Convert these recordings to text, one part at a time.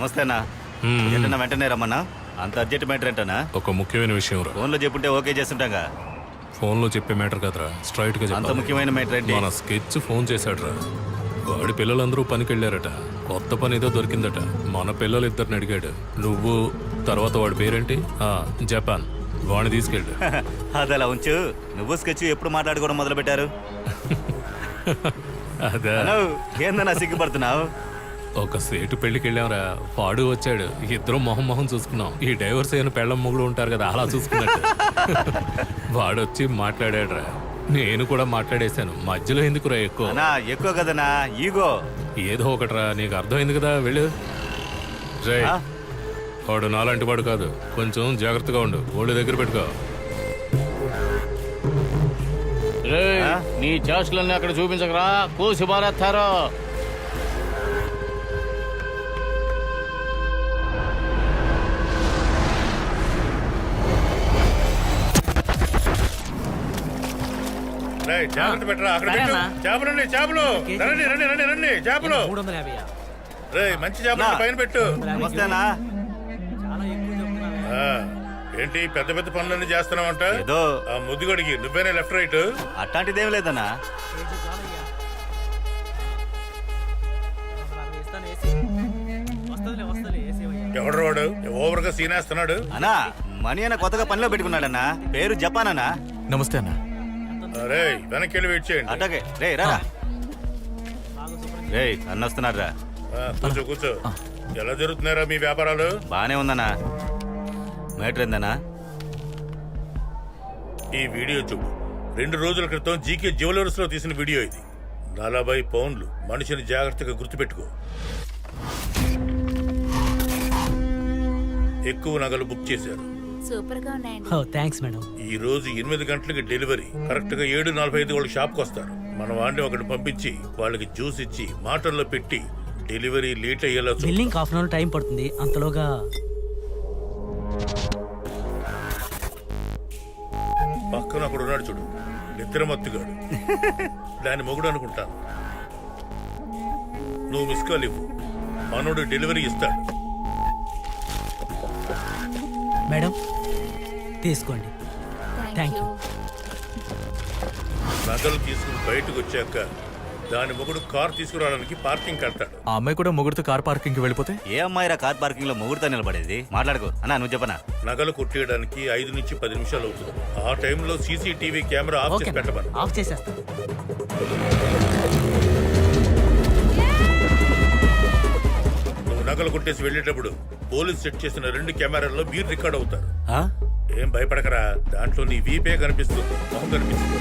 నమస్తేనా. ఏంటన్నా వెంటనే రమ్మన్నా? అంత అర్జెంట్ మ్యాటర్ ఏంటన్నా? ఒక ముఖ్యమైన విషయం రా. ఫోన్లో చెప్పుంటే ఓకే చేస్తుంటాగా. ఫోన్లో చెప్పే మ్యాటర్ కదరా, స్ట్రైట్ గా అంత చెప్పాలి. ముఖ్యమైన మ్యాటర్ ఏంటి? మన స్కెచ్ ఫోన్ చేశాడు రా. వాడి పిల్లలందరూ పనికి వెళ్ళారట, కొత్త పని ఏదో దొరికిందట. మన పిల్లలు ఇద్దరిని అడిగాడు, నువ్వు తర్వాత వాడి పేరేంటి, జపాన్, వాడిని తీసుకెళ్ళు. అది అలా ఉంచు. నువ్వు స్కెచ్ ఎప్పుడు మాట్లాడుకోవడం మొదలు పెట్టారు? అదే ఏందన్నా సిగ్గుపడుతున్నావు? ఒక సేటు పెళ్లికి వెళ్ళాంరా, వాడు వచ్చాడు, ఇద్దరం మొహం మొహం చూసుకున్నాం. ఈ డైవర్స్ అయిన పెళ్ళం మొగుడు ఉంటారు కదా, అలా చూసుకున్నట్టు. వాడొచ్చి మాట్లాడాడురా, నేను కూడా మాట్లాడేశాను. మధ్యలో ఎందుకురా ఎక్కువ? ఎక్కువ కదనా ఈగో. ఏదో ఒకటిరా, నీకు అర్థమైంది కదా, వెళ్ళు. రే, వాడు నాలాంటి వాడు కాదు, కొంచెం జాగ్రత్తగా ఉండు, ఒళ్ళు దగ్గర పెట్టుకో. నీ చేష్టలన్నీ అక్కడ చూపించకరా, కోసి బారేస్తారు. జాగ్రత్త పెట్టరా, అక్కడ పెట్టు. చేపలండి, చేపలు రండి రండి రండి రండి, చేపలు. 350. రే, మంచి చేపలు పైన పెట్టు. నమస్తేనా. ఏంటి పెద్ద పెద్ద పనులన్నీ చేస్తున్నావంట? ఏదో ఆ ముద్దుగడికి నువ్వేనే లెఫ్ట్ రైట్? అట్లాంటిదేం లేదన్నా. ఎవడు వాడు ఓవర్ గా సీనేస్తున్నాడు? అన్నా, మనీ అన్న కొత్తగా పనిలో పెట్టుకున్నాడన్నా, పేరు జపాన్ అన్నా. నమస్తే అన్న. రే, వెనక్కి వెళ్ళి వెయిట్ చేయండి. అటకే రే రా. రే అన్న వస్తున్నాడు రా. కూర్చో కూర్చో. ఎలా జరుగుతున్నారా మీ వ్యాపారాలు? బానే ఉందన్నా. మేటర్ ఏందన్నా? ఈ వీడియో చూడు. 2 రోజుల క్రితం జీకే జ్యువెలర్స్ లో తీసిన వీడియో ఇది. 40 పౌండ్లు. మనిషిని జాగ్రత్తగా గుర్తుపెట్టుకో. ఎక్కువ నగలు బుక్ చేశారు. సూపర్ గా ఉన్నాయండి. Thanks madam. ఈ రోజు 8 గంటలకి డెలివరీ. కరెక్ట్ గా 7:45 వాళ్ళకి షాప్కి వస్తారు. మన వాడిని ఒకటి పంపించి వాళ్ళకి జ్యూస్ ఇచ్చి మాటల్లో పెట్టి డెలివరీ లేట్ అయ్యేలా చూడు. Billing half an hour time పడుతుంది, అంతలోగా. పక్కన అక్కడ ఉన్నాడు చూడు, నిద్రమత్తుగాడు. దాని మొగుడు అనుకుంటాను. నువ్వు మిస్ కాల్ ఇవ్వు, మనోడు డెలివరీ ఇస్తాడు. మేడం తీసుకోండి. Thank you. నగలు తీసుకుని బయటకు వచ్చాక దాని మొగుడు కార్ తీసుకురావడానికి పార్కింగ్ కడతాడు. ఆ అమ్మాయి కూడా మొగుడుతో కార్ పార్కింగ్ కి వెళ్ళిపోతే? ఏ అమ్మాయిరా కార్ పార్కింగ్ లో మొగుడుతో నిలబడేది? మాట్లాడుకో అన్నా, నువ్వు చెప్పనా. నగలు కొట్టేయడానికి 5 నుంచి 10 నిమిషాలు అవుతుంది. ఆ టైంలో సీసీటీవీ కెమెరా ఆఫ్ చేసి పెట్టమని. ఆఫ్ చేసేస్తాను. నువ్వు నగలు కొట్టేసి వెళ్ళేటప్పుడు పోలీస్ సెట్ చేసిన 2 కెమెరాల్లో మీరు రికార్డ్ అవుతారు. ఏం భయపడకరా, దాంట్లో నీ వీపే కనిపిస్తుంది, మొహం కనిపిస్తుంది.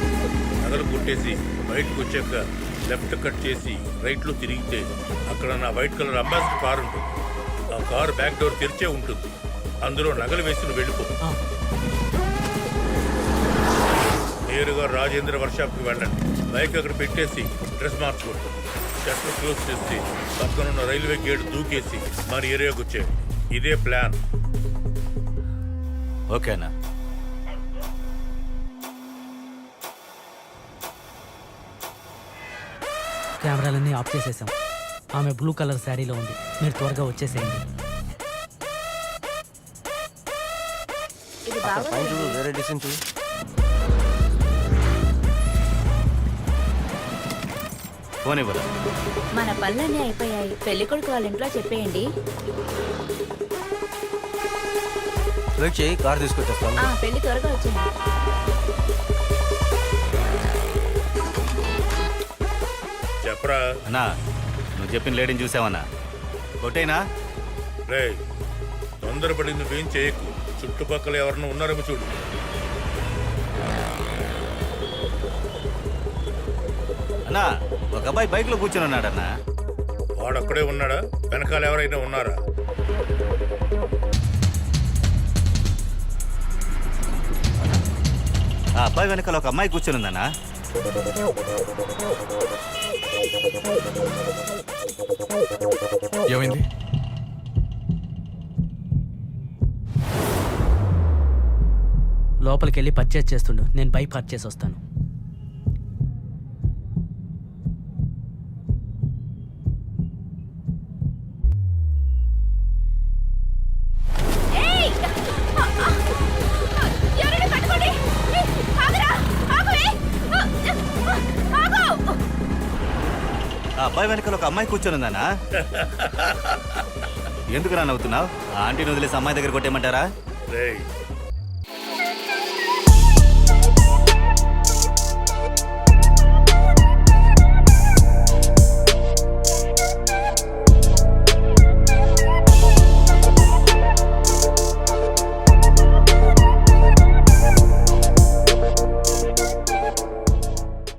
నగలు కొట్టేసి బయటకు వచ్చాక లెఫ్ట్ కట్ చేసి రైట్ లో తిరిగితే అక్కడ నా వైట్ కలర్ అంబాసిడర్ కార్ ఉంటుంది. ఆ కారు బ్యాక్ డోర్ తెరిచే ఉంటుంది. అందులో నగలు వేసి నువ్వు వెళ్ళిపో. నేరుగా రాజేంద్ర వర్క్షాప్కి వెళ్ళండి. బైక్ అక్కడ పెట్టేసి డ్రెస్ మార్చుకోండి. షట్టర్ క్లోజ్ చేసి పక్కనున్న రైల్వే గేట్ దూకేసి మన ఏరియాకి వచ్చేయండి. ఇదే ప్లాన్. ఓకేనా? కెమెరాలన్నీ ఆఫ్ చేసేసాం. ఆమె బ్లూ కలర్ శారీలో ఉంది. మీరు త్వరగా వచ్చేసేయండి. ఇది బాగుంది. వేరే డిజైన్ చూడు. ఫోన్ ఇవ్వరా. మన పనులన్నీ అయిపోయాయి. పెళ్లి కొడుకు వాళ్ళ ఇంట్లో చెప్పేయండి. వెయిట్ చేయి, కార్ తీసుకొచ్చేస్తాను. పెళ్లి త్వరగా వచ్చింది. చెప్పరా. అన్నా, నువ్వు చెప్పిన లేడీని చూసావన్నా? కొట్టేనా? రే, తొందరపడి నువ్వేం చేయకు. చుట్టుపక్కల ఎవరన్నా ఉన్నారేమో చూడు. అన్నా, ఒక అబ్బాయి బైక్ లో కూర్చొని ఉన్నాడన్నా. వాడొక్కడే ఉన్నాడా? వెనకాల ఎవరైనా ఉన్నారా? ఆ అబ్బాయి వెనకాల ఒక అమ్మాయి కూర్చొని ఉందన్నా. ఏమైంది? లోపలికి వెళ్ళి పర్చేస్ చేస్తుండు, నేను బైక్ పార్క్ చేసి వస్తాను. ఆ అబ్బాయి వెనకాల ఒక అమ్మాయి కూర్చొని ఉందన్నా. ఎందుకు రా నవ్వుతున్నావు? ఆంటీని వదిలేసి అమ్మాయి దగ్గర కొట్టేయమంటారా? రేయ్